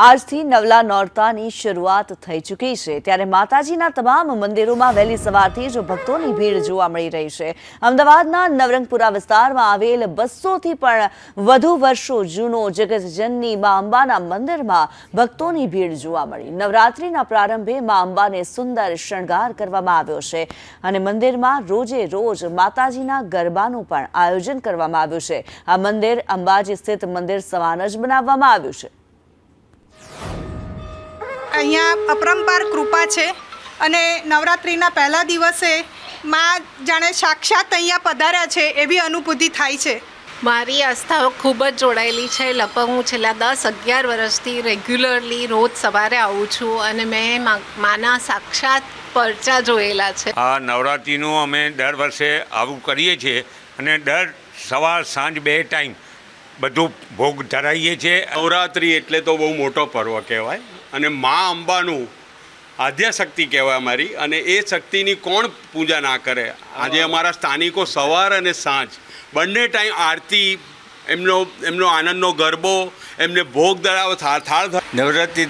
આજથી નવલા નોરતાની શરૂઆત થઈ ચૂકી છે ત્યારે માતાજીના તમામ મંદિરોમાં વહેલી સવારથી જ ભક્તોની ભીડ જોવા મળી રહી છે। અમદાવાદના નવરંગપુરા વિસ્તારમાં આવેલ 200થી પણ વધુ વર્ષો જૂનો જગતજનની મા અંબાના મંદિરમાં ભક્તોની ભીડ જોવા મળી। નવરાત્રિના પ્રારંભે મા અંબાને સુંદર શણગાર કરવામાં આવ્યો છે અને મંદિરમાં રોજે રોજ માતાજીના ગરબાનું પણ આયોજન કરવામાં આવ્યું છે। આ મંદિર અંબાજી સ્થિત મંદિર સમાન જ બનાવવામાં આવ્યું છે। અહીંયા અપરંપાર કૃપા છે અને નવરાત્રિના પહેલા દિવસે માં જાણે સાક્ષાત અહીંયા પધાર્યા છે એવી અનુભૂતિ થાય છે। મારી આસ્થાઓ ખૂબ જ જોડાયેલી છે। લગભગ હું છેલ્લા 10-11 વર્ષથી રેગ્યુલરલી રોજ સવારે આવું છું અને મેં માના સાક્ષાત પરચા જોયેલા છે। આ નવરાત્રિનું અમે દર વર્ષે આવું કરીએ છીએ અને દર સવાર સાંજ 2 ટાઈમ બધું ભોગ ધરાવીએ છીએ। નવરાત્રિ એટલે તો બહુ મોટો પર્વ કહેવાય અને મા અંબાનું આદ્યશક્તિ કહેવાય અમારી, અને એ શક્તિની કોણ પૂજા ના કરે। આજે અમારા સ્થાનિકો સવાર અને સાંજ બંને ટાઈમ આરતી, એમનો આનંદનો ગરબો, એમને ભોગ ધરાવો થાળ નવરાત્રિ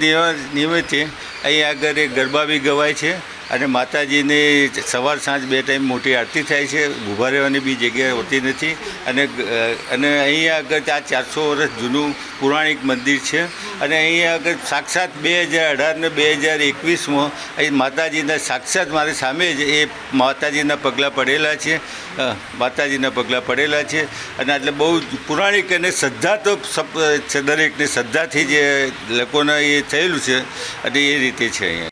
નિમિત્તે અહીં આગળ ગરબા બી ગવાય છે અને માતાજીની સવાર સાંજ 2 ટાઈમ મોટી આરતી થાય છે। ઊભા રહેવાની બી જગ્યા હોતી નથી અને અહીં આગળ આ 400 વર્ષ જૂનું પૌરાણિક મંદિર છે અને અહીં આગળ સાક્ષાત 2018 ને 2021માં અહીં માતાજીના સાક્ષાત મારી સામે જ એ માતાજીના પગલાં પડેલા છે અને એટલે બહુ પૌરાણિક અને શ્રદ્ધા તો દરેકની શ્રદ્ધાથી જે લોકોને એ થયેલું છે અને એ રીતે છે અહીંયા।